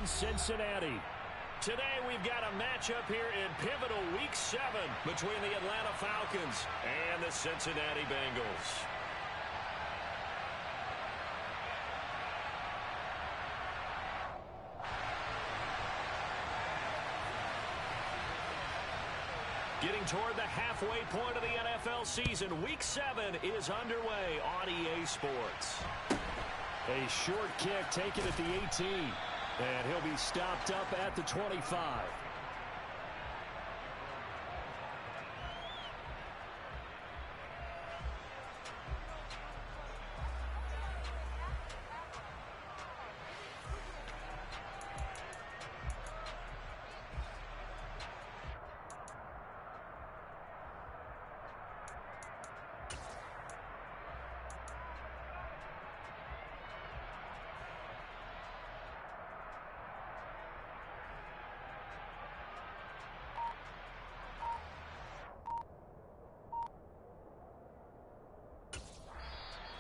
Cincinnati. Today we've got a matchup here in pivotal Week 7 between the Atlanta Falcons and the Cincinnati Bengals. Getting toward the halfway point of the NFL season, Week 7 is underway on EA Sports. A short kick taken at the 18. And he'll be stopped up at the 25.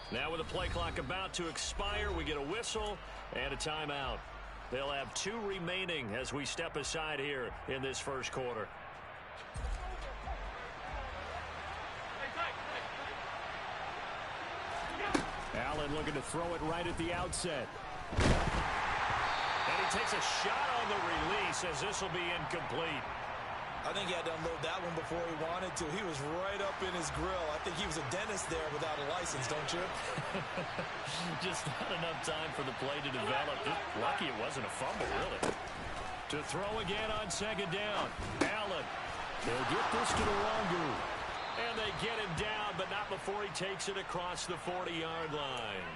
Now with the play clock about to expire, we get a whistle and a timeout. They'll have 2 remaining as we step aside here in this first quarter. Allen looking to throw it right at the outset. And he takes a shot on the release as this will be incomplete. I think he had to unload that one before he wanted to. He was right up in his grill. I think he was a dentist there without a license, don't you? Just not enough time for the play to develop. Just lucky it wasn't a fumble, really. To throw again on second down. Allen. They'll get this to Nwangwu. And they get him down, but not before he takes it across the 40-yard line.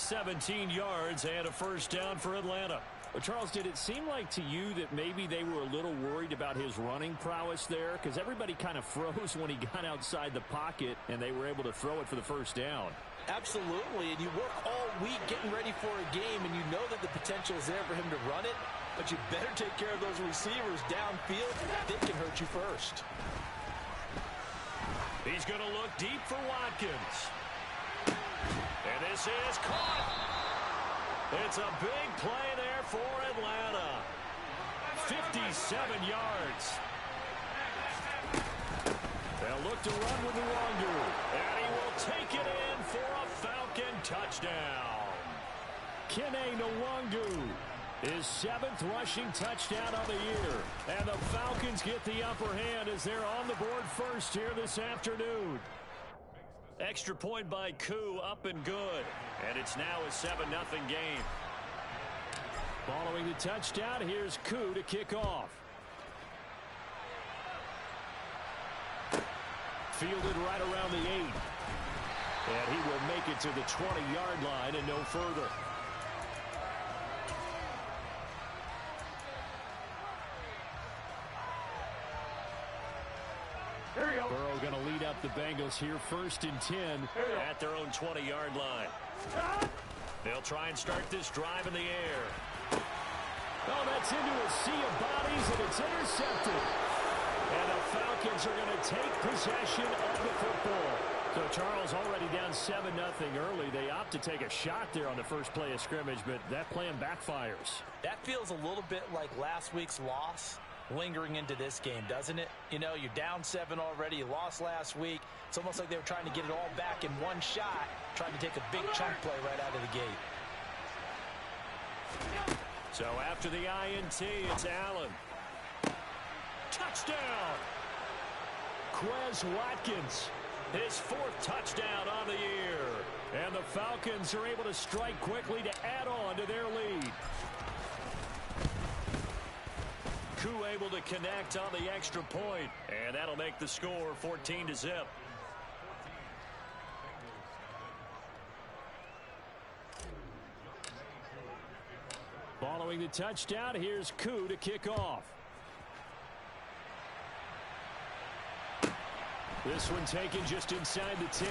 17 yards and a first down for Atlanta. Well, Charles, did it seem like to you that maybe they were a little worried about his running prowess there? Because everybody kind of froze when he got outside the pocket, and they were able to throw it for the first down. Absolutely, and you work all week getting ready for a game, and you know that the potential is there for him to run it, but you better take care of those receivers downfield. They can hurt you first. He's going to look deep for Watkins. And this is caught. It's a big play there for Atlanta. 57 yards. They'll look to run with Nwangwu. And he will take it in for a Falcon touchdown. Kene Nwangwu, his 7th rushing touchdown of the year. And the Falcons get the upper hand as they're on the board first here this afternoon. Extra point by Koo, up and good. And it's now a 7-0 game. Following the touchdown, here's Koo to kick off. Fielded right around the 8. And he will make it to the 20-yard line and no further. Burrow going to lead up the Bengals here, 1st and 10. At their own 20-yard line. They'll try and start this drive in the air. Oh, that's into a sea of bodies, and it's intercepted. And the Falcons are going to take possession of the football. So Charles already down 7-0 early. They opt to take a shot there on the first play of scrimmage, but that plan backfires. That feels a little bit like last week's loss lingering into this game, doesn't it? You know, you're down 7 already. You lost last week. It's almost like they were trying to get it all back in one shot, trying to take a big chunk play right out of the gate. So after the INT, it's Allen. Touchdown! Quez Watkins, his 4th touchdown on the year. And the Falcons are able to strike quickly to add on to their lead. Koo able to connect on the extra point, and that'll make the score 14-0. Following the touchdown, here's Koo to kick off. This one taken just inside the 10.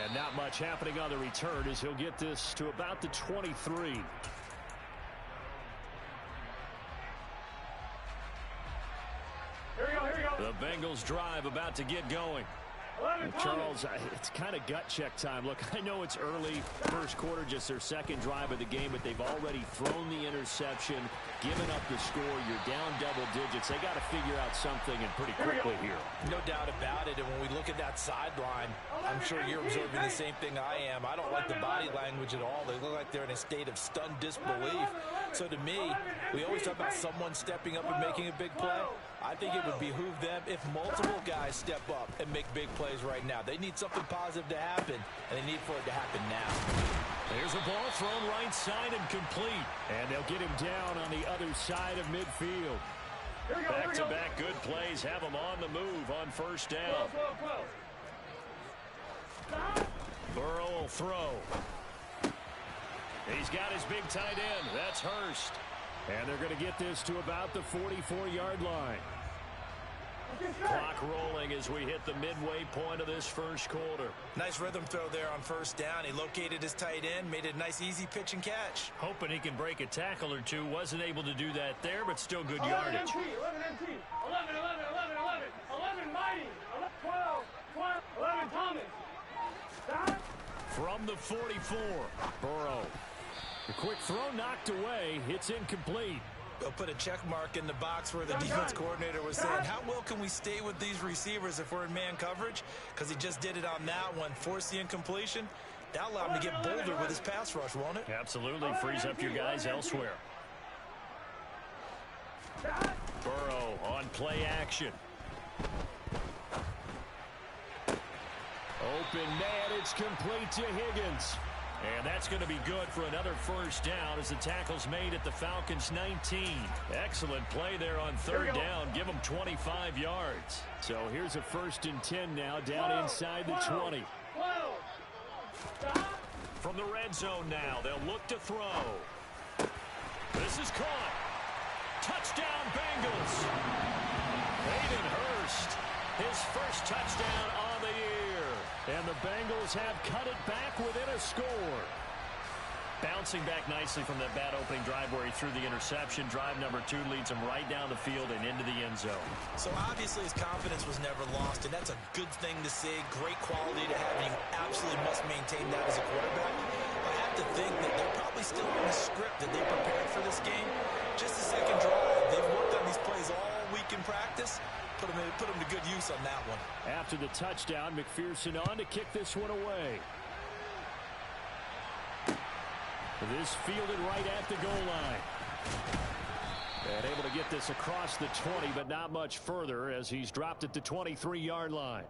And not much happening on the return as he'll get this to about the 23. The Bengals drive about to get going. Charles, it's kind of gut check time. Look, I know it's early, first quarter, just their second drive of the game, but they've already thrown the interception, given up the score. You're down double digits. They got to figure out something, and pretty quickly here. No doubt about it. And when we look at that sideline, I'm sure you're observing the same thing I am. I don't like the body language at all. They look like they're in a state of stunned disbelief. So to me, we always talk about someone stepping up and making a big play. I think it would behoove them if multiple guys step up and make big plays right now. They need something positive to happen, and they need for it to happen now. There's a ball thrown right side and complete. And they'll get him down on the other side of midfield. Back-to-back good plays have him on the move on first down. Burrow will throw. He's got his big tight end. That's Hurst. And they're going to get this to about the 44-yard line. Clock rolling as we hit the midway point of this first quarter. Nice rhythm throw there on first down. He located his tight end, made a nice easy pitch and catch. Hoping he can break a tackle or two. Wasn't able to do that there, but still good yardage. 11 MT, 11 Mighty, 12, 11 Thomas. Stop. From the 44, Burrow. The quick throw knocked away. It's incomplete. They'll put a check mark in the box where the defense coordinator was saying, how well can we stay with these receivers if we're in man coverage? Because he just did it on that one. Force the incompletion. That'll allow him to get bolder with his pass rush, won't it? Absolutely. Frees up your guys elsewhere. Burrow on play action. Open man. It's complete to Higgins. And that's going to be good for another first down as the tackle's made at the Falcons' 19. Excellent play there on third down. Give them 25 yards. So here's a 1st and 10 now down inside the 20. From the red zone now, they'll look to throw. This is caught. Touchdown Bengals. Hayden Hurst, his first touchdown on the year. And the Bengals have cut it back within a score. Bouncing back nicely from that bad opening drive where he threw the interception. Drive number 2 leads him right down the field and into the end zone. So obviously his confidence was never lost, and that's a good thing to see. Great quality to have, and you absolutely must maintain that as a quarterback. I have to think that they're probably still on the script that they prepared for this game. Just the second drive. They've worked on these plays all week in practice. Put him to good use on that one. After the touchdown, McPherson on to kick this one away. This fielded right at the goal line. And able to get this across the 20, but not much further as he's dropped it to 23-yard line.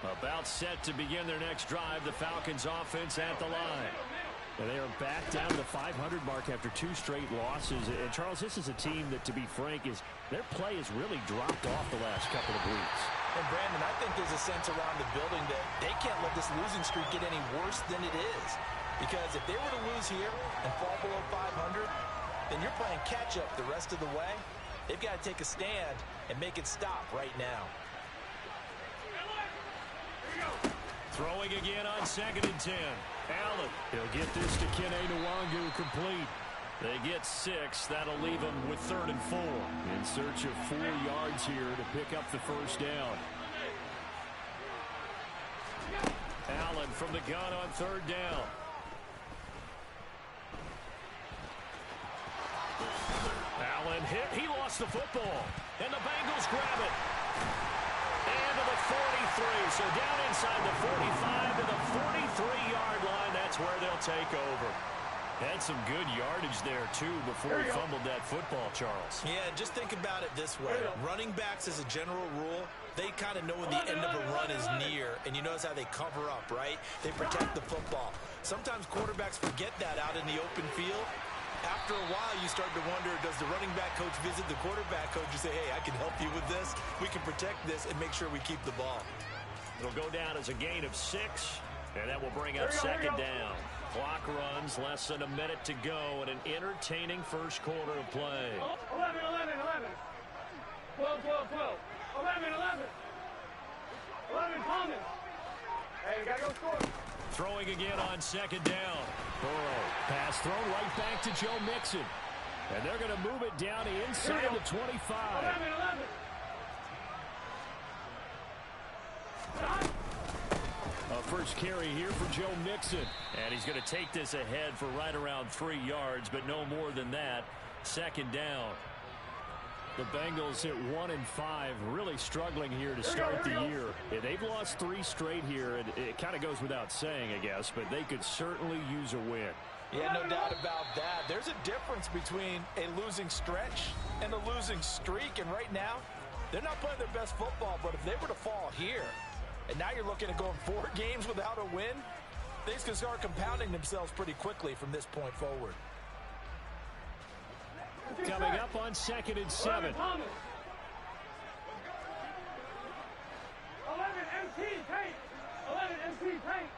About set to begin their next drive. The Falcons offense at the line. And they are back down to the 500 mark after 2 straight losses. And Charles, this is a team that, to be frank, their play has really dropped off the last couple of weeks. And Brandon, I think there's a sense around the building that they can't let this losing streak get any worse than it is. Because if they were to lose here and fall below 500, then you're playing catch-up the rest of the way. They've got to take a stand and make it stop right now. Throwing again on 2nd and 10. Allen, he'll get this to Kene Nwangu complete. They get 6. That'll leave them with 3rd and 4. In search of 4 yards here to pick up the first down. Allen from the gun on 3rd down. Allen hit. He lost the football. And the Bengals grab it. And to the 43. So down inside the 45 to the 43-yard line. That's where they'll take over. Had some good yardage there, too, before he fumbled that football, Charles. Yeah, just think about it this way. Running backs, as a general rule, they kind of know when the end of a run is near, and you notice how they cover up, right? They protect the football. Sometimes quarterbacks forget that out in the open field. After a while, you start to wonder, does the running back coach visit the quarterback coach and say, hey, I can help you with this. We can protect this and make sure we keep the ball. It'll go down as a gain of 6, and that will bring up 2nd down. Clock runs, less than a minute to go in an entertaining first quarter of play. 11, 11, 11. 12, 12, 12. 11, 11. 11, Thomas. Hey, you gotta go score. Throwing again on second down. Burrow, pass thrown right back to Joe Mixon. And they're going to move it down inside the 25. 11, 11. A first carry here for Joe Mixon. And he's going to take this ahead for right around 3 yards, but no more than that. Second down. The Bengals at 1-5, really struggling here to start the year. They've lost 3 straight here, and it kind of goes without saying, I guess, but they could certainly use a win. Yeah, no doubt about that. There's a difference between a losing stretch and a losing streak, and right now, they're not playing their best football, but if they were to fall here, and now you're looking at going 4 games without a win, things can start compounding themselves pretty quickly from this point forward. Coming up on 2nd and 7. 11, Thomas. 11, MT, Tate. 11, MT, Tate.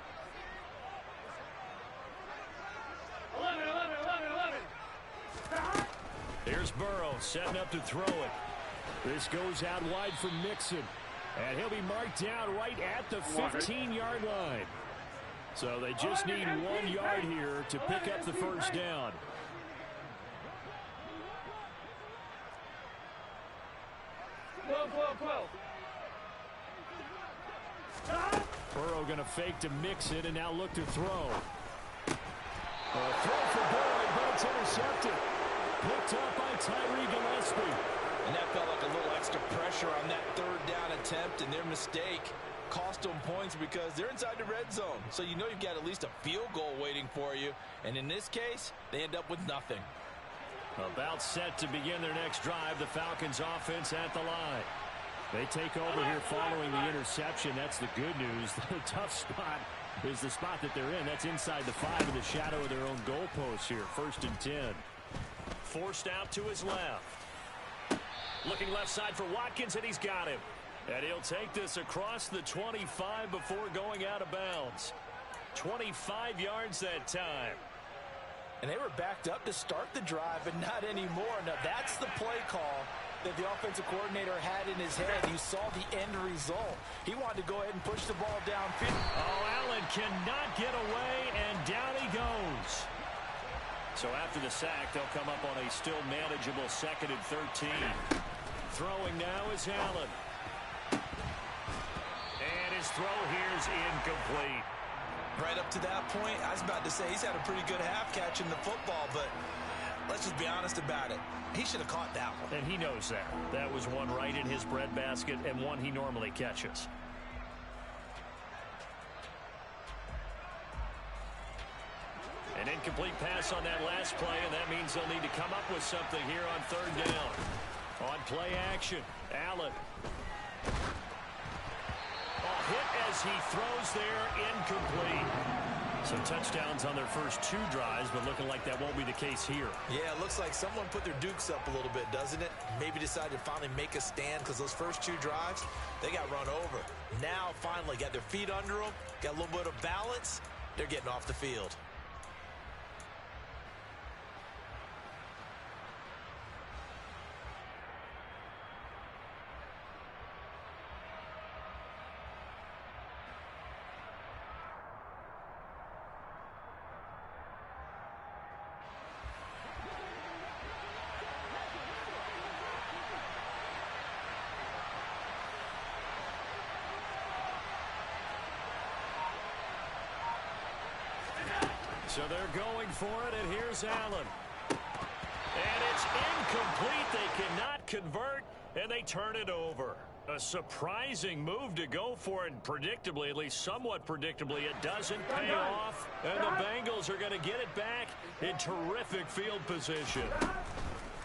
11, 11, 11, 11. Here's Burrow setting up to throw it. This goes out wide for Mixon. And he'll be marked down right at the 15-yard line. So they just need 1 yard here to pick up the first down. 12, 12, 12. Burrow going to fake to Mixon and now look to throw. A throw for Boyd, but it's intercepted. Picked up by Tyree Gillespie. And that felt like a little extra pressure on that 3rd down attempt, and their mistake cost them points because they're inside the red zone. So you know you've got at least a field goal waiting for you. And in this case, they end up with nothing. About set to begin their next drive, the Falcons offense at the line. They take over here following the interception. That's the good news. The tough spot is the spot that they're in. That's inside the 5 in the shadow of their own goalposts here. 1st and 10. Forced out to his left. Looking left side for Watkins, and he's got him. And he'll take this across the 25 before going out of bounds. 25 yards that time. And they were backed up to start the drive, but not anymore. Now, that's the play call that the offensive coordinator had in his head. You saw the end result. He wanted to go ahead and push the ball downfield. Oh, Allen cannot get away, and down he goes. So after the sack, they'll come up on a still manageable 2nd and 13. Throwing now is Allen. And his throw here is incomplete. Right up to that point, I was about to say he's had a pretty good half catching the football, but let's just be honest about it. He should have caught that one. And he knows that. That was one right in his breadbasket and one he normally catches. An incomplete pass on that last play, and that means they'll need to come up with something here on 3rd down. On play action, Allen. A hit as he throws there, incomplete. So touchdowns on their first 2 drives, but looking like that won't be the case here. Yeah, it looks like someone put their dukes up a little bit, doesn't it? Maybe decided to finally make a stand because those first 2 drives, they got run over. Now, finally, got their feet under them, got a little bit of balance. They're getting off the field. So they're going for it, and here's Allen. And it's incomplete. They cannot convert, and they turn it over. A surprising move to go for it, and predictably, at least somewhat predictably, it doesn't pay off. And the Bengals are going to get it back in terrific field position.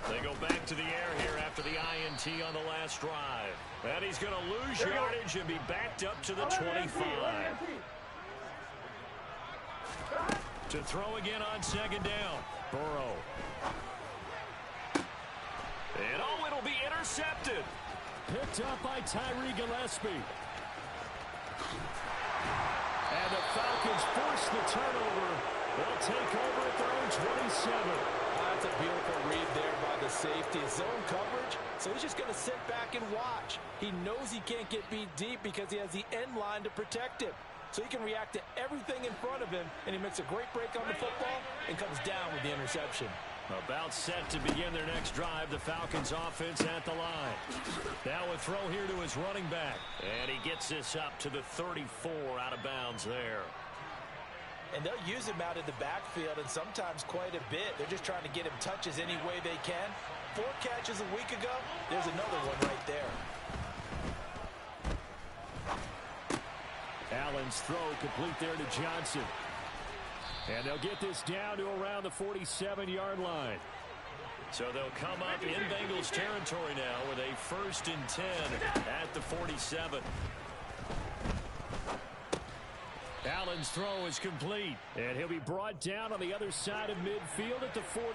They go back to the air here after the INT on the last drive. And he's going to lose yardage and be backed up to the 25. To throw again on 2nd down. Burrow. And oh, it'll be intercepted. Picked up by Tyree Gillespie. And the Falcons force the turnover They'll take over at their own 27. That's a beautiful read there by the safety. Zone coverage, so he's just going to sit back and watch. He knows he can't get beat deep because he has the end line to protect him. So he can react to everything in front of him, and he makes a great break on the football and comes down with the interception. About set to begin their next drive, the Falcons offense at the line. Now a throw here to his running back. And he gets this up to the 34 out of bounds there. And they'll use him out in the backfield, and sometimes quite a bit. They're just trying to get him touches any way they can. 4 catches a week ago. There's another one right there. Allen's throw complete there to Johnson. And they'll get this down to around the 47-yard line. So they'll come up in Bengals territory now with a 1st and 10 at the 47. Allen's throw is complete, and he'll be brought down on the other side of midfield at the 43.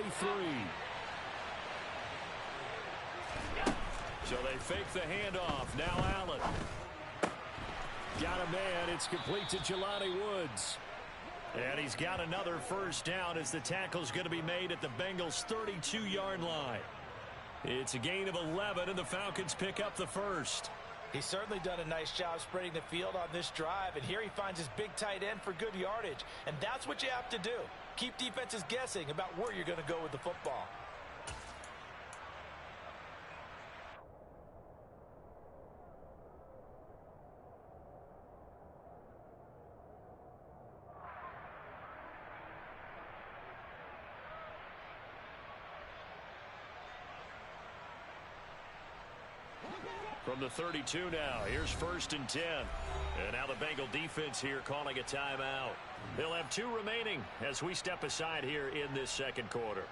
So they fake the handoff. Now Allen. Got a man. It's complete to Jelani Woods. And he's got another 1st down as the tackle's going to be made at the Bengals' 32-yard line. It's a gain of 11, and the Falcons pick up the 1st. He's certainly done a nice job spreading the field on this drive, and here he finds his big tight end for good yardage. And that's what you have to do. Keep defenses guessing about where you're going to go with the football. From the 32 now, here's 1st and 10. And now the Bengal defense here calling a timeout. They'll have 2 remaining as we step aside here in this 2nd quarter.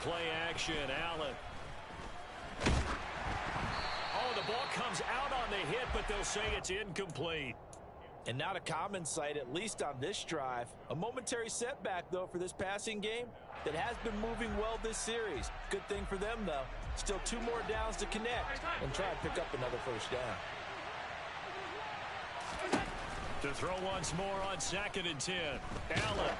Play action, Allen. Oh, the ball comes out on the hit, but they'll say it's incomplete. And not a common sight, at least on this drive. A momentary setback, though, for this passing game that has been moving well this series. Good thing for them, though. Still 2 more downs to connect and try and pick up another 1st down. To throw once more on 2nd and 10. Allen.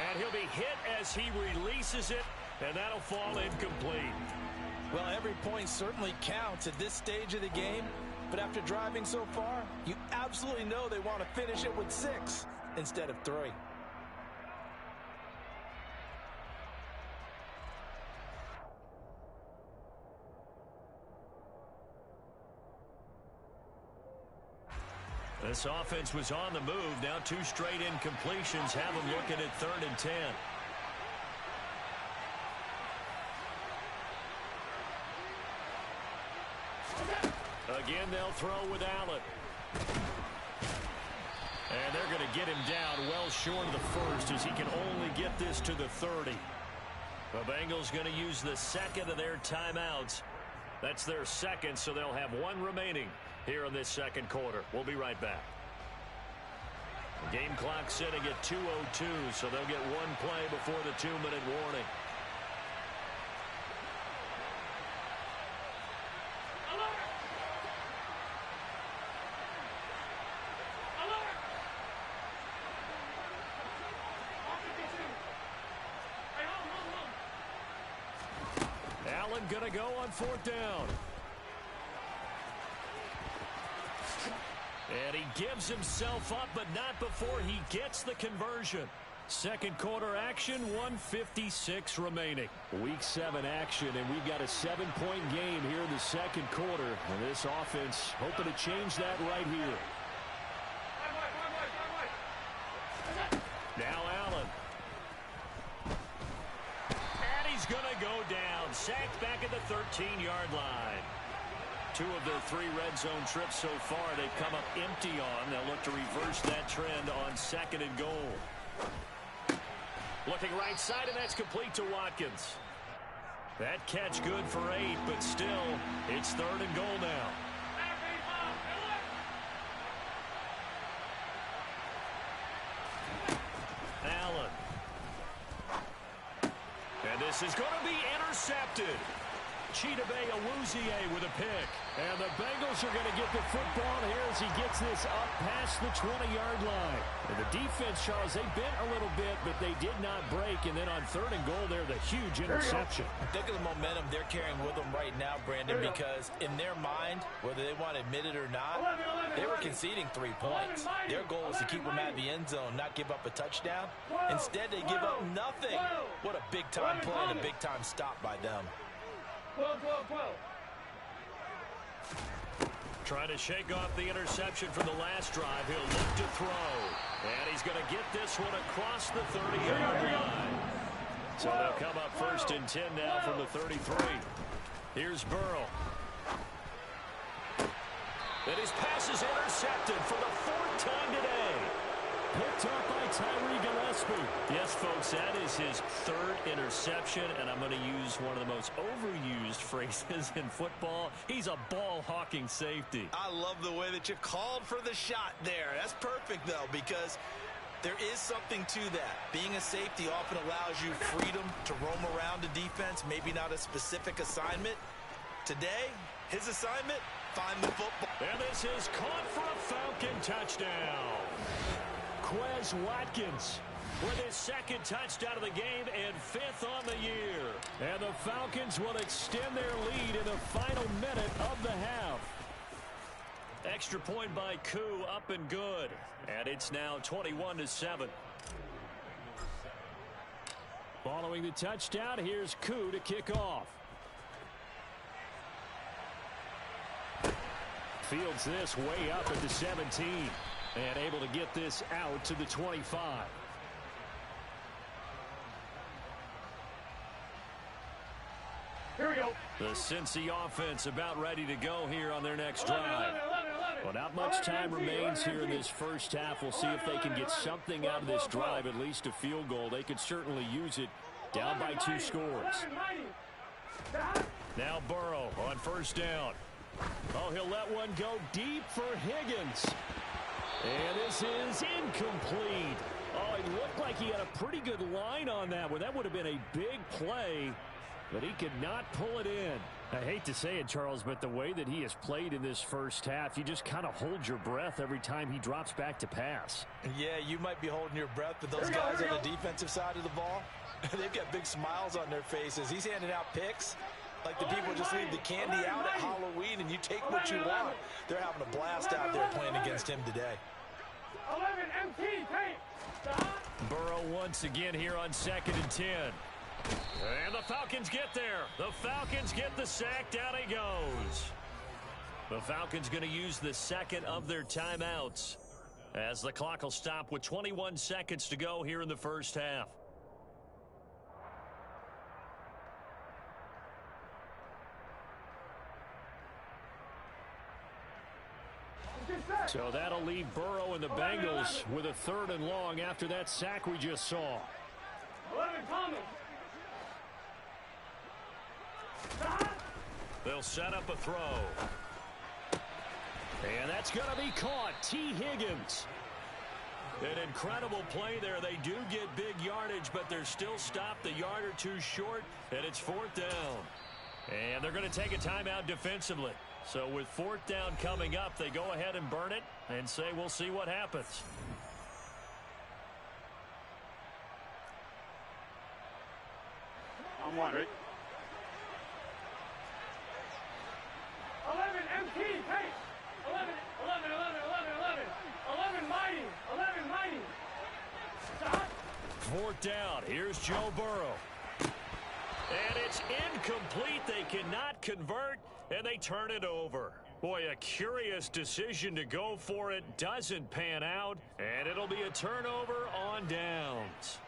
And he'll be hit as he releases it, and that'll fall incomplete. Well, every point certainly counts at this stage of the game, but after driving so far, you absolutely know they want to finish it with 6 instead of 3. This offense was on the move. Now 2 straight incompletions have them looking at 3rd and 10. Again, they'll throw with Allen. And they're going to get him down well short of the 1st as he can only get this to the 30. The Bengals going to use the 2nd of their timeouts. That's their 2nd, so they'll have 1 remaining here in this 2nd quarter. We'll be right back. The game clock sitting at 2:02, so they'll get 1 play before the 2-minute warning. Allen going to go on 4th down. And he gives himself up, but not before he gets the conversion. 2nd quarter action, 1:56 remaining. Week 7 action, and we've got a 7-point game here in the 2nd quarter. And this offense hoping to change that right here. Now Allen. And he's going to go down. Sacked back at the 13-yard line. 2 of the 3 red zone trips so far they've come up empty on. They'll look to reverse that trend on 2nd and goal. Looking right side, and that's complete to Watkins. That catch good for 8, but still, it's 3rd and goal now. this is going to be intercepted. Chidobe Awuzie with a pick. And the Bengals are going to get the football here as he gets this up past the 20-yard line. And the defense, Charles, they bent a little bit, but they did not break. And then on 3rd and goal there, the huge interception. Think of the momentum they're carrying with them right now, Brandon, because in their mind, whether they want to admit it or not, they were conceding 3 points. Their goal was to keep them out of the end zone, not give up a touchdown. Instead, they give up nothing. What a big-time play and a big-time stop by them. 12. Trying to shake off the interception from the last drive. He'll look to throw. And he's going to get this one across the 30-yard line. So they'll come up 1st and 10 now from the 33. Here's Burrow. And his pass is intercepted for the 4th time today. Picked up by Tyree Gillespie. Yes, folks, that is his 3rd interception, and I'm going to use one of the most overused phrases in football. He's a ball-hawking safety. I love the way that you called for the shot there. That's perfect, though, because there is something to that. Being a safety often allows you freedom to roam around the defense, maybe not a specific assignment. Today, his assignment, find the football. And this is caught for a Falcon touchdown. Quez Watkins with his 2nd touchdown of the game and 5th on the year. And the Falcons will extend their lead in the final minute of the half. Extra point by Koo, up and good. And it's now 21-7. Following the touchdown, here's Koo to kick off. Fields this way up at the 17. And able to get this out to the 25. Here we go. The Cincy offense about ready to go here on their next drive. Well, not much time remains here in this first half. We'll see if they can get something out of this drive, at least a field goal. They could certainly use it. Down by 2 scores. Now Burrow on 1st down. Oh, he'll let one go deep for Higgins. And this is incomplete. Oh, it looked like he had a pretty good line on that one. That would have been a big play, but he could not pull it in. I hate to say it, Charles, but the way that he has played in this first half, you just kind of hold your breath every time he drops back to pass. Yeah, you might be holding your breath, but those guys on the defensive side of the ball, they've got big smiles on their faces. He's handing out picks like the people just leave the candy out at Halloween and you take what you want. They're having a blast out there playing against him today. 11 MT, tape. Burrow once again here on 2nd and 10. And the Falcons get there. The Falcons get the sack. Down he goes. The Falcons going to use the 2nd of their timeouts as the clock will stop with 21 seconds to go here in the first half. So that'll leave Burrow and the Bengals with a 3rd and long after that sack we just saw. 11 Thomas. They'll set up a throw. And that's going to be caught. T. Higgins. An incredible play there. They do get big yardage, but they're still stopped a yard or 2 short, and it's 4th down. And they're going to take a timeout defensively. So with 4th down coming up, they go ahead and burn it and say we'll see what happens. I'm one, Rick. 11 MT, tape. 11 mighty. 11 mighty. Stop. 4th down. Here's Joe Burrow. And it's incomplete. They cannot convert, and they turn it over. Boy, a curious decision to go for it. Doesn't pan out, and it'll be a turnover on downs.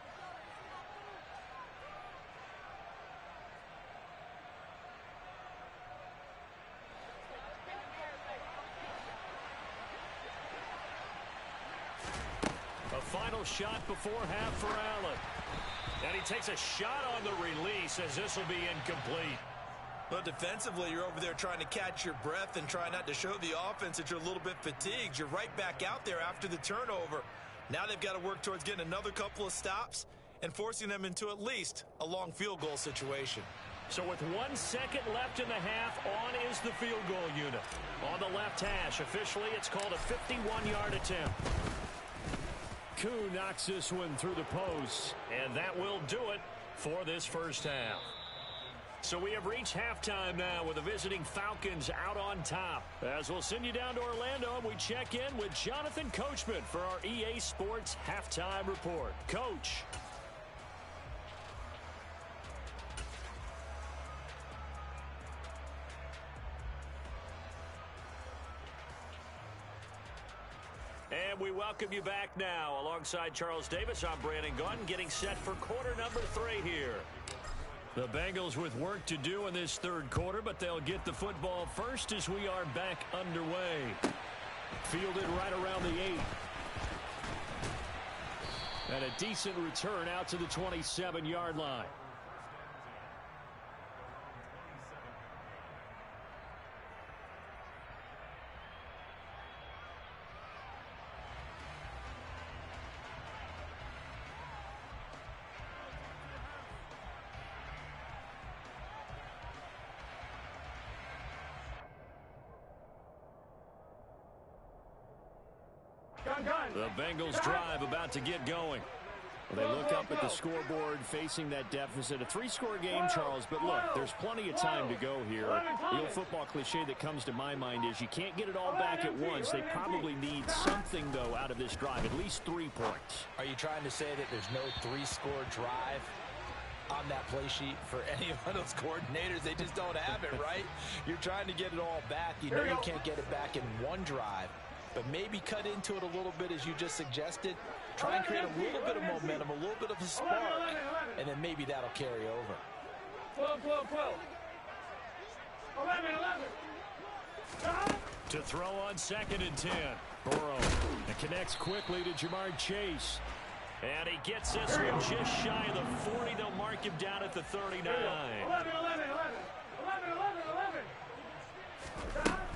A final shot before half for Allen. And he takes a shot on the release as this will be incomplete. Well, defensively, you're over there trying to catch your breath and try not to show the offense that you're a little bit fatigued. You're right back out there after the turnover. Now they've got to work towards getting another couple of stops and forcing them into at least a long field goal situation. So with 1 second left in the half, on is the field goal unit. On the left hash, officially it's called a 51-yard attempt. Koo knocks this one through the post, and that will do it for this first half. So we have reached halftime now with the visiting Falcons out on top. As we'll send you down to Orlando, and we check in with Jonathan Coachman for our EA Sports Halftime Report. Coach. And we welcome you back now. Alongside Charles Davis, I'm Brandon Gunn, getting set for quarter number 3 here. The Bengals with work to do in this third quarter, but they'll get the football first as we are back underway. Fielded right around the 8. And a decent return out to the 27-yard line. The Bengals drive about to get going. Well, they look up at the scoreboard facing that deficit. A 3-score game, Charles, but look, there's plenty of time to go here. The old football cliche that comes to my mind is you can't get it all back at once. They probably need something, though, out of this drive, at least 3 points. Are you trying to say that there's no 3-score drive on that play sheet for any of those coordinators? They just don't have it, right? You're trying to get it all back. You know you can't get it back in one drive. But maybe cut into it a little bit, as you just suggested. Try and create a little bit of momentum, a little bit of a spark, and then maybe that'll carry over. 12, 12, 12. 11, 11. To throw on 2nd and 10. Burrow. It connects quickly to Jamar Chase. And he gets this one just shy of the 40. They'll mark him down at the 39. 11, 11, 11. 11, 11, 11.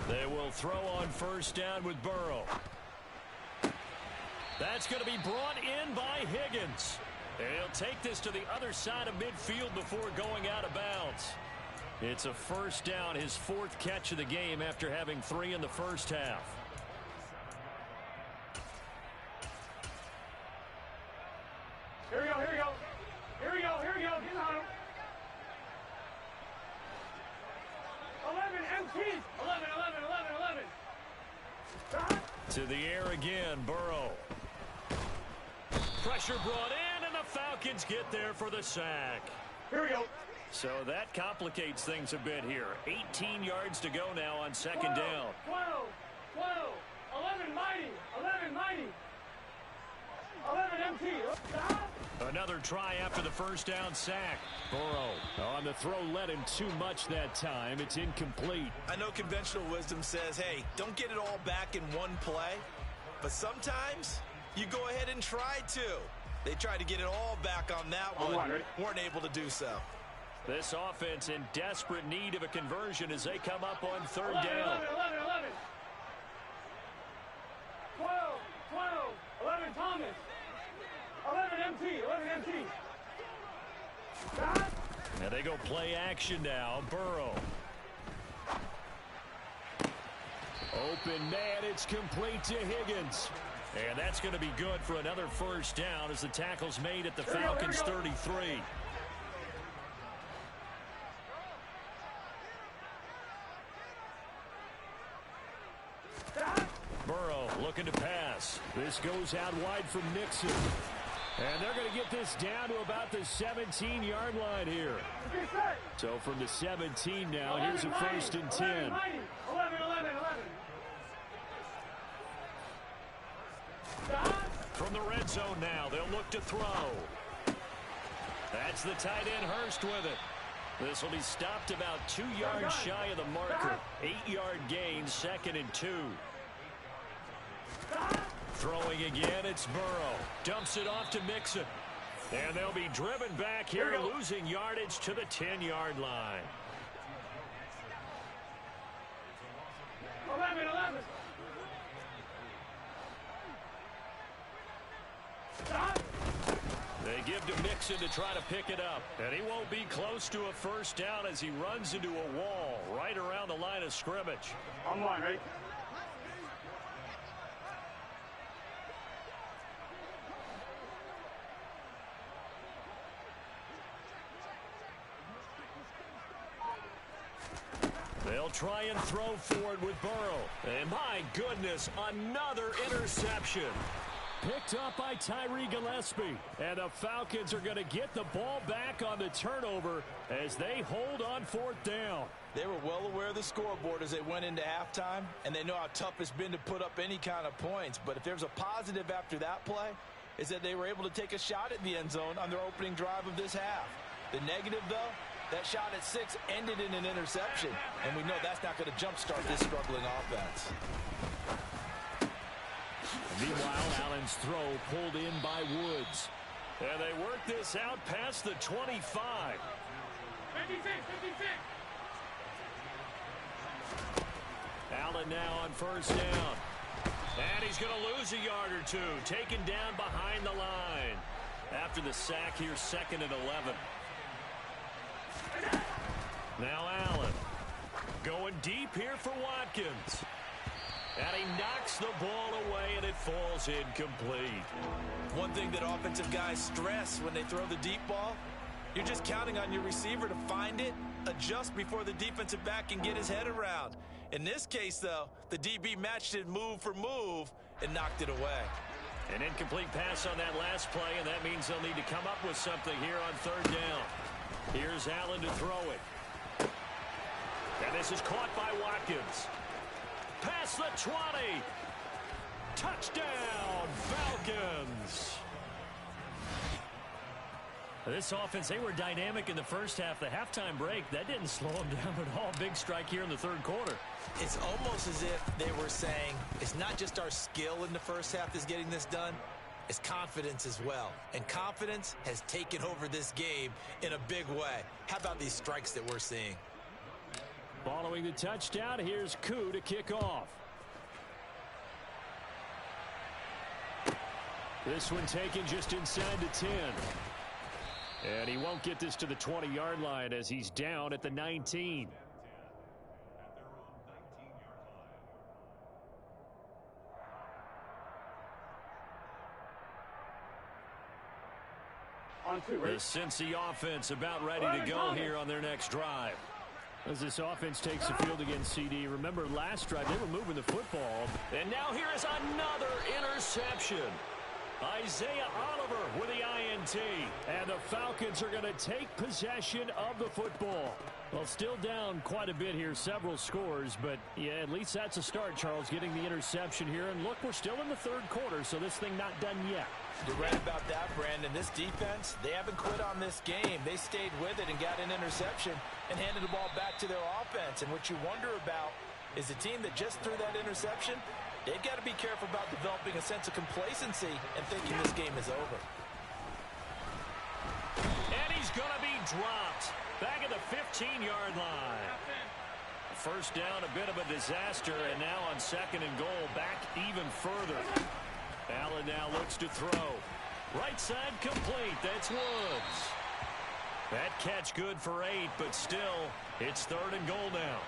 They will throw on first down with Burrow. That's going to be brought in by Higgins. And he'll take this to the other side of midfield before going out of bounds. It's a first down, his 4th catch of the game after having 3 in the first half. Here we go, here we go. Here we go, here we go. Get on him. 11 MTs. 11, 11, 11, 11. To the air again, Burrow. Pressure brought in, and the Falcons get there for the sack. Here we go. So that complicates things a bit here. 18 yards to go now on 2nd down. 12, 12, 11 mighty, 11 mighty. 11 MT. Another try after the first down sack. Burrow on the throw led him too much that time. It's incomplete. I know conventional wisdom says, hey, don't get it all back in one play. But sometimes you go ahead and try to. They tried to get it all back on that one. Weren't able to do so. This offense in desperate need of a conversion as they come up on 3rd 11, down. 11, 11. 12, 12, 11 Thomas. 11 MT, 11 MT. And they go play action now. Burrow. Open man, it's complete to Higgins. And that's going to be good for another first down as the tackle's made at the Falcons' 33. Burrow looking to pass. This goes out wide from Nixon. And they're going to get this down to about the 17-yard line here. So from the 17 now, here's a 1st and 10. 11, 11, 11. From the red zone now, they'll look to throw. That's the tight end Hurst with it. This will be stopped about 2 yards shy of the marker. 8-yard gain, 2nd and 2. Throwing again, it's Burrow. Dumps it off to Mixon. And they'll be driven back here, losing yardage to the 10-yard line. 11, 11. They They give to Mixon to try to pick it up. And he won't be close to a first down as he runs into a wall right around the line of scrimmage. On line, right? They'll try and throw forward with Burrow. And my goodness, another interception. Picked up by Tyree Gillespie. And the Falcons are going to get the ball back on the turnover as they hold on fourth down. They were well aware of the scoreboard as they went into halftime, and they know how tough it's been to put up any kind of points. But if there's a positive after that play, is that they were able to take a shot at the end zone on their opening drive of this half. The negative, though, that shot at 6 ended in an interception, and we know that's not going to jumpstart this struggling offense. Meanwhile, Allen's throw pulled in by Woods. And they work this out past the 25. 56, 56. Allen now on first down. And he's going to lose a yard or two, taken down behind the line. After the sack here, 2nd and 11. Now Allen going deep here for Watkins. And he knocks the ball away, and it falls incomplete. One thing that offensive guys stress when they throw the deep ball, you're just counting on your receiver to find it, adjust before the defensive back can get his head around. In this case, though, the DB matched it move for move and knocked it away. An incomplete pass on that last play, and that means they'll need to come up with something here on third down. Here's Allen to throw it. And this is caught by Watkins. Past the 20. Touchdown, Falcons. This offense, they were dynamic in the first half. The halftime break, that didn't slow them down at all. Big strike here in the third quarter. It's almost as if they were saying, it's not just our skill in the first half that's getting this done, it's confidence as well. And confidence has taken over this game in a big way. How about these strikes that we're seeing? Following the touchdown, here's Koo to kick off. This one taken just inside the 10. And he won't get this to the 20-yard line as he's down at the 19. On 2, right? The Cincy offense about ready to go here on their next drive. As this offense takes the field against CD, remember last drive they were moving the football. And now here is another interception. Isaiah Oliver with the INT. And the Falcons are going to take possession of the football. Well, still down quite a bit here, several scores, but yeah, at least that's a start, Charles, getting the interception here. And look, we're still in the third quarter, so this thing not done yet. You're right about that, Brandon. This defense, they haven't quit on this game. They stayed with it and got an interception and handed the ball back to their offense. And what you wonder about is the team that just threw that interception, they've got to be careful about developing a sense of complacency and thinking this game is over. And he's going to be dropped back at the 15-yard line. First down, a bit of a disaster, and now on 2nd and goal, back even further. Allen now looks to throw. Right side complete. That's Woods. That catch good for 8, but still, it's 3rd and goal now.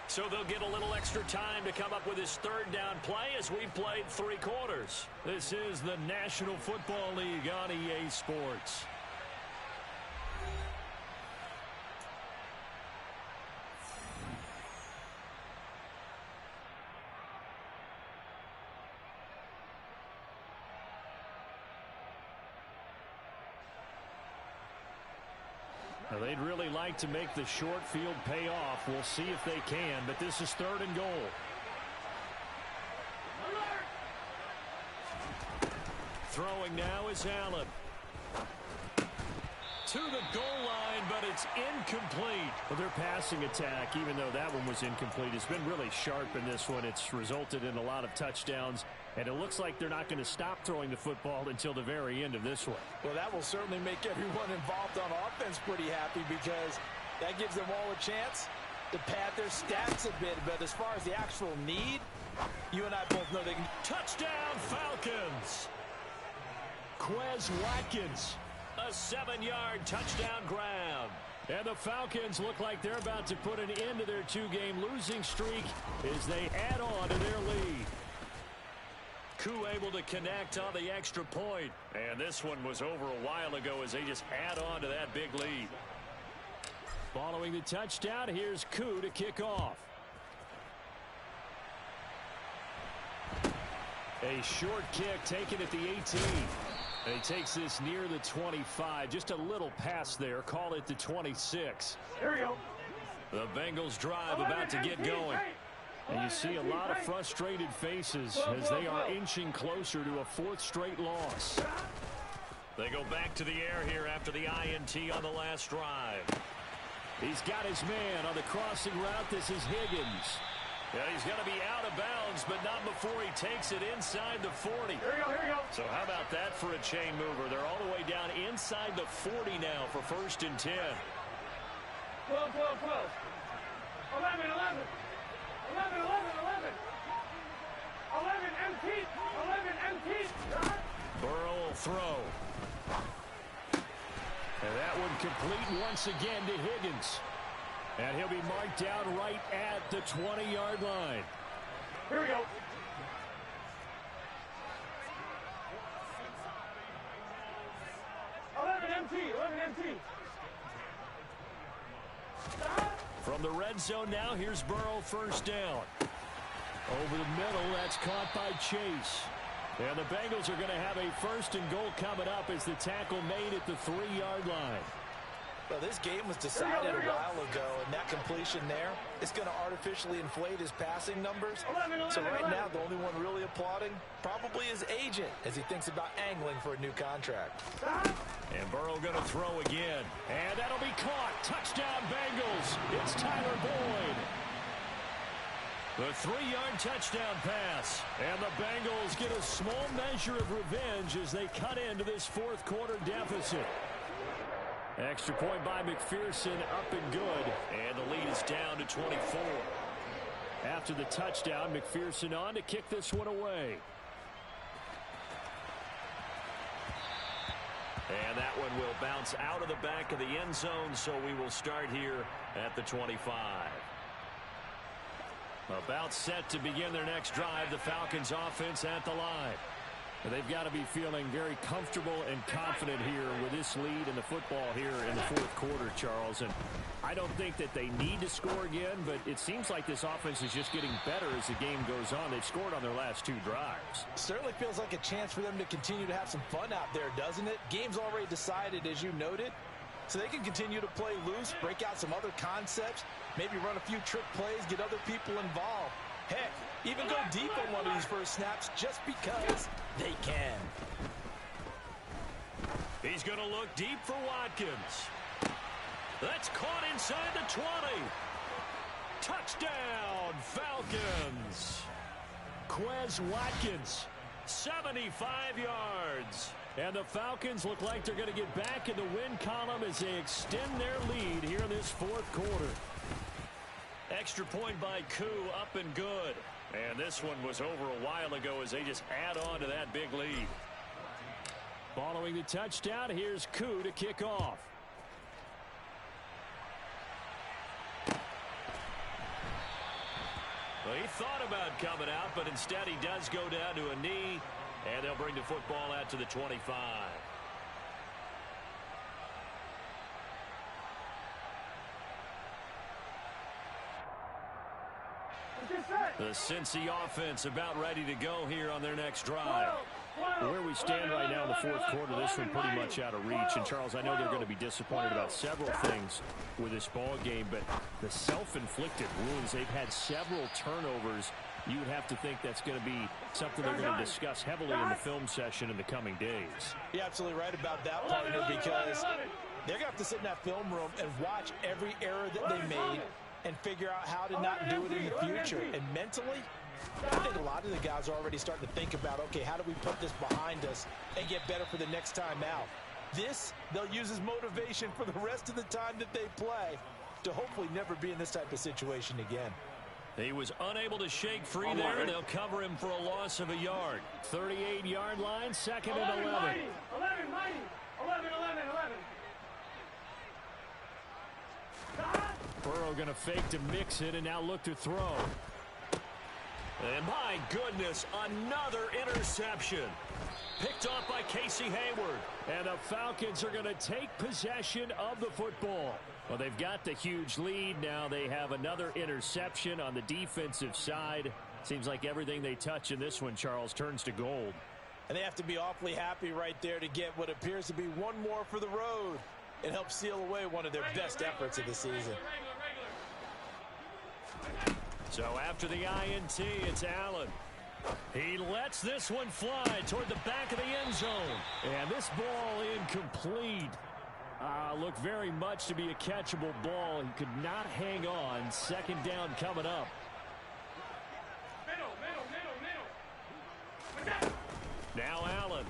So they'll get a little extra time to come up with his 3rd down play as we've played 3 quarters. This is the National Football League on EA Sports. Now, they'd really like to make the short field pay off. We'll see if they can, but this is 3rd and goal. Throwing now is Allen. To the goal line, but it's incomplete. Well, their passing attack, even though that one was incomplete, has been really sharp in this one. It's resulted in a lot of touchdowns, and it looks like they're not going to stop throwing the football until the very end of this one. Well, that will certainly make everyone involved on offense pretty happy because that gives them all a chance to pad their stats a bit. But as far as the actual need, You and I both know they can. Touchdown, Falcons. Quez Watkins, a 7-yard touchdown grab. And the Falcons look like they're about to put an end to their 2-game losing streak as they add on to their lead. Koo able to connect on the extra point. And this one was over a while ago as they just add on to that big lead. Following the touchdown, here's Koo to kick off. A short kick taken at the 18. And he takes this near the 25. Just a little pass there. Call it the 26. Here we go. The Bengals drive about to get going. And you see a lot of frustrated faces as they are inching closer to a 4th straight loss. They go back to the air here after the INT on the last drive. He's got his man on the crossing route. This is Higgins. Yeah, he's going to be out of bounds, but not before he takes it inside the 40. Here we go, here we go. So how about that for a chain mover? They're all the way down inside the 40 now for 1st and 10. 12, 12, 12. 11, 11. 11, 11, 11. 11, empty. 11, empty. Burrow will throw. And that one complete once again to Higgins. And he'll be marked down right at the 20-yard line. Here we go. From the red zone now, here's Burrow, 1st down. Over the middle, that's caught by Chase. And the Bengals are going to have a 1st and goal coming up as the tackle made at the 3-yard line. Well, this game was decided a while ago, and that completion there is going to artificially inflate his passing numbers. So right now, the only one really applauding probably his agent as he thinks about angling for a new contract. And Burrow going to throw again. And that'll be caught. Touchdown, Bengals. It's Tyler Boyd. The 3-yard touchdown pass. And the Bengals get a small measure of revenge as they cut into this 4th quarter deficit. Extra point by McPherson, up and good. And the lead is down to 24. After the touchdown, McPherson on to kick this one away. And that one will bounce out of the back of the end zone, so we will start here at the 25. About set to begin their next drive, the Falcons offense at the line. They've got to be feeling very comfortable and confident here with this lead in the football here in the 4th quarter, Charles. And I don't think that they need to score again, but it seems like this offense is just getting better as the game goes on. They've scored on their last 2 drives. Certainly feels like a chance for them to continue to have some fun out there, doesn't it? Game's already decided, as you noted, so they can continue to play loose, break out some other concepts, maybe run a few trick plays, get other people involved. Heck, even go deep on one of these first snaps just because they can. He's going to look deep for Watkins. That's caught inside the 20. Touchdown, Falcons. Quez Watkins, 75 yards. And the Falcons look like they're going to get back in the win column as they extend their lead here in this 4th quarter. Extra point by Koo, up and good. And this one was over a while ago as they just add on to that big lead. Following the touchdown, here's Koo to kick off. Well, he thought about coming out, but instead he does go down to a knee, and they'll bring the football out to the 25. The Cincy offense about ready to go here on their next drive. Where we stand right now in the 4th quarter, this one pretty much out of reach. And, Charles, I know they're going to be disappointed about several things with this ball game, but the self-inflicted wounds, they've had several turnovers. You would have to think that's going to be something they're going to discuss heavily in the film session in the coming days. You're absolutely right about that, partner, because they're going to have to sit in that film room and watch every error that they made and figure out how to not do it in the future. And mentally, I think a lot of the guys are already starting to think about, okay, how do we put this behind us and get better for the next time out? This, they'll use as motivation for the rest of the time that they play to hopefully never be in this type of situation again. He was unable to shake free there. They'll cover him for a loss of a yard. 38-yard line, second and 11. 11, mighty. 11. Burrow going to fake to mix it and now look to throw. And my goodness, another interception. Picked off by Casey Hayward. And the Falcons are going to take possession of the football. Well, they've got the huge lead. Now they have another interception on the defensive side. Seems like everything they touch in this one, Charles, turns to gold. And they have to be awfully happy right there to get what appears to be one more for the road. It helps seal away one of their best efforts of the season. So after the INT, it's Allen. He lets this one fly toward the back of the end zone. And this ball incomplete. Looked very much to be a catchable ball. He could not hang on. Second down coming up. Now Allen.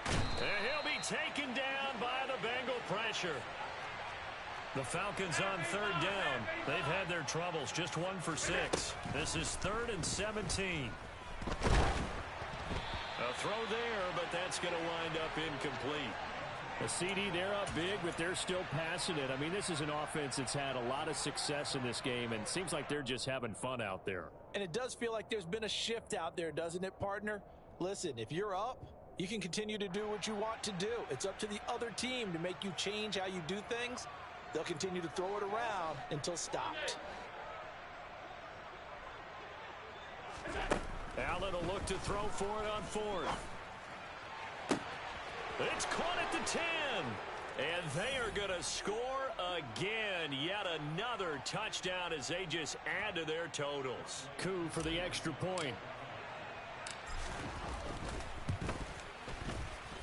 And he'll be taken down by the Bengal pressure. The Falcons on third down. They've had their troubles. Just 1 for 6. This is 3rd and 17. A throw there, but that's going to wind up incomplete. The CD, they're up big, but they're still passing it. I mean, this is an offense that's had a lot of success in this game, and it seems like they're just having fun out there. And it does feel like there's been a shift out there, doesn't it, partner? Listen, if you're up, you can continue to do what you want to do. It's up to the other team to make you change how you do things. They'll continue to throw it around until stopped. Allen will look to throw for it on 4th. It's caught at the 10. And they are going to score again. Yet another touchdown as they just add to their totals. Coup for the extra point.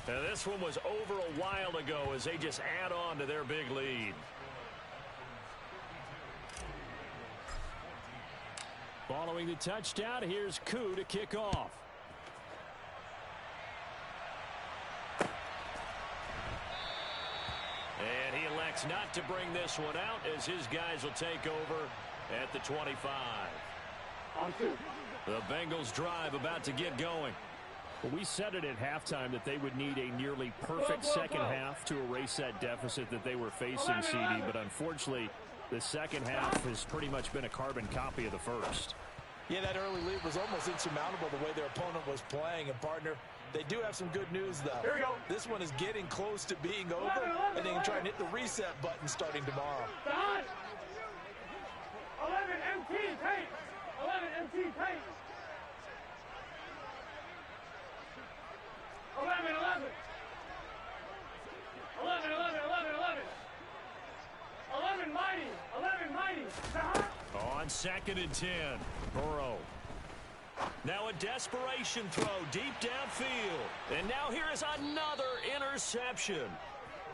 Now this one was over a while ago as they just add on to their big lead. Following the touchdown, here's Koo to kick off. And he elects not to bring this one out as his guys will take over at the 25. On 2. The Bengals drive about to get going. Well, we said it at halftime that they would need a nearly perfect second half to erase that deficit that they were facing, CD, but unfortunately, the second half has pretty much been a carbon copy of the first. Yeah, that early lead was almost insurmountable the way their opponent was playing. And, partner, they do have some good news, though. Here we go. This one is getting close to being over, and they can try and hit the reset button starting tomorrow. 11 MT tape. 11 MT tape. 11. 11 mighty. 11 mighty. On 2nd and 10, Burrow. Now a desperation throw deep downfield. And now here is another interception.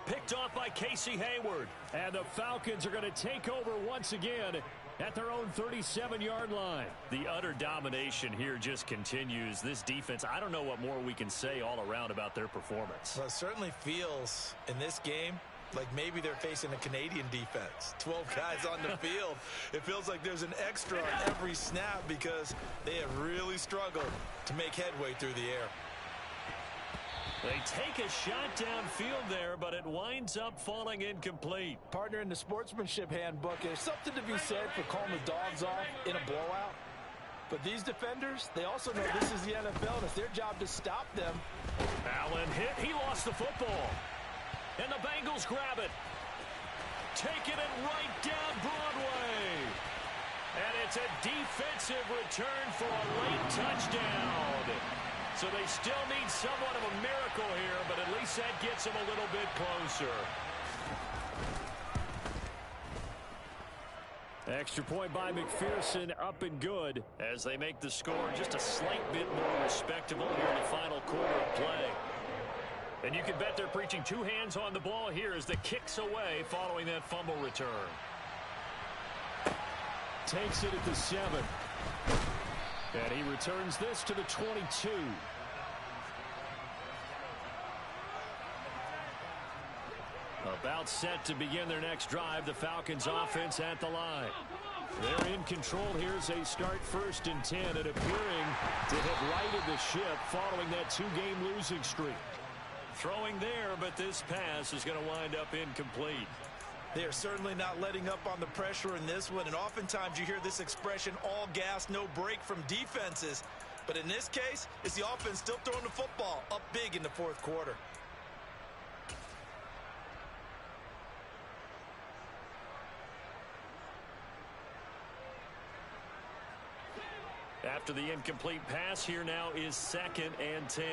Picked off by Casey Hayward. And the Falcons are going to take over once again at their own 37-yard line. The utter domination here just continues. This defense, I don't know what more we can say all around about their performance. Well, it certainly feels in this game like maybe they're facing a Canadian defense. 12 guys on the field. It feels like there's an extra on every snap because they have really struggled to make headway through the air. They take a shot downfield there, but it winds up falling incomplete. Partner, in the sportsmanship handbook, there's something to be said for calling the dogs off in a blowout. But these defenders, they also know this is the NFL, and it's their job to stop them. Allen hit. He lost the football. And the Bengals grab it. Taking it right down Broadway. And it's a defensive return for a late touchdown. So they still need somewhat of a miracle here, but at least that gets them a little bit closer. Extra point by McPherson, up and good as they make the score just a slight bit more respectable here in the final quarter of play. And you can bet they're preaching two hands on the ball here as the kick's away following that fumble return. Takes it at the 7. And he returns this to the 22. About set to begin their next drive. The Falcons offense at the line. They're in control here as they start 1st and 10 and appearing to have righted the ship following that 2-game losing streak. Throwing there, but this pass is going to wind up incomplete. They're certainly not letting up on the pressure in this one, and oftentimes you hear this expression, all gas, no break from defenses. But in this case, it's the offense still throwing the football up big in the 4th quarter. After the incomplete pass, here now is 2nd and 10.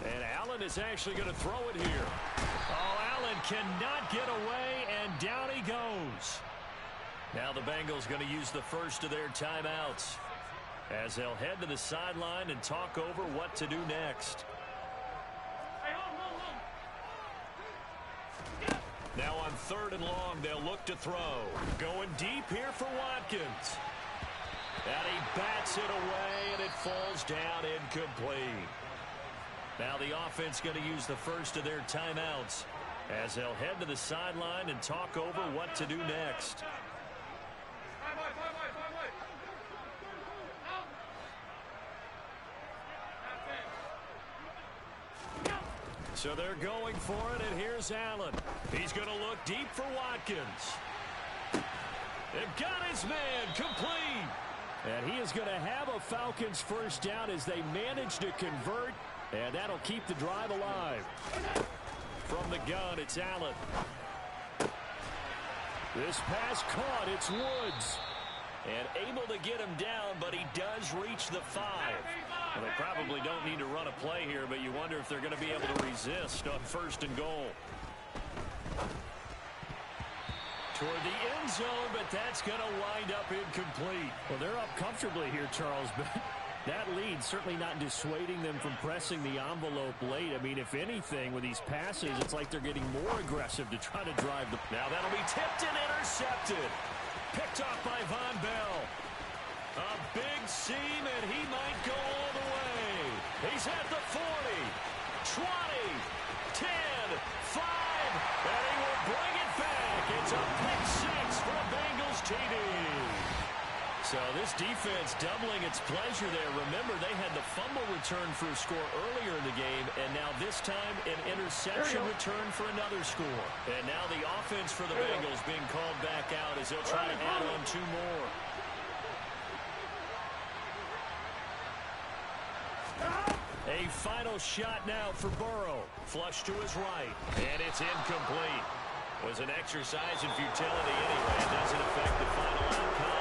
And Allen is actually going to throw it here. Oh, Allen cannot get away, and down he goes. Now the Bengals going to use the first of their timeouts as they'll head to the sideline and talk over what to do next. Now on 3rd and long, they'll look to throw. Going deep here for Watkins. And he bats it away, and it falls down incomplete. Now the offense going to use the first of their timeouts as they'll head to the sideline and talk over what to do next. So they're going for it, and here's Allen. He's going to look deep for Watkins. They've got his man complete. And he is going to have a Falcons 1st down as they manage to convert, and that'll keep the drive alive. From the gun, it's Allen. This pass caught. It's Woods. And able to get him down, but he does reach the 5. Well, they probably don't need to run a play here, but you wonder if they're going to be able to resist on 1st and goal. Toward the end zone, but that's going to wind up incomplete. Well, they're up comfortably here, Charles, but that lead certainly not dissuading them from pressing the envelope late. I mean, if anything, with these passes, it's like they're getting more aggressive to try to drive the... Now that'll be tipped and intercepted. Picked off by Von Bell. A big seam, and he might go all the way. He's at the 40, 20, 10, 5, and he will bring it back. It's a pick 6 for a Bengals TD. So this defense doubling its pleasure there. Remember, they had the fumble return for a score earlier in the game, and now this time an interception return for another score. And now the offense for the Bengals being called back out as they'll try to add on 2 more. A final shot now for Burrow. Flush to his right. And it's incomplete. Was an exercise in futility anyway. It doesn't affect the final outcome.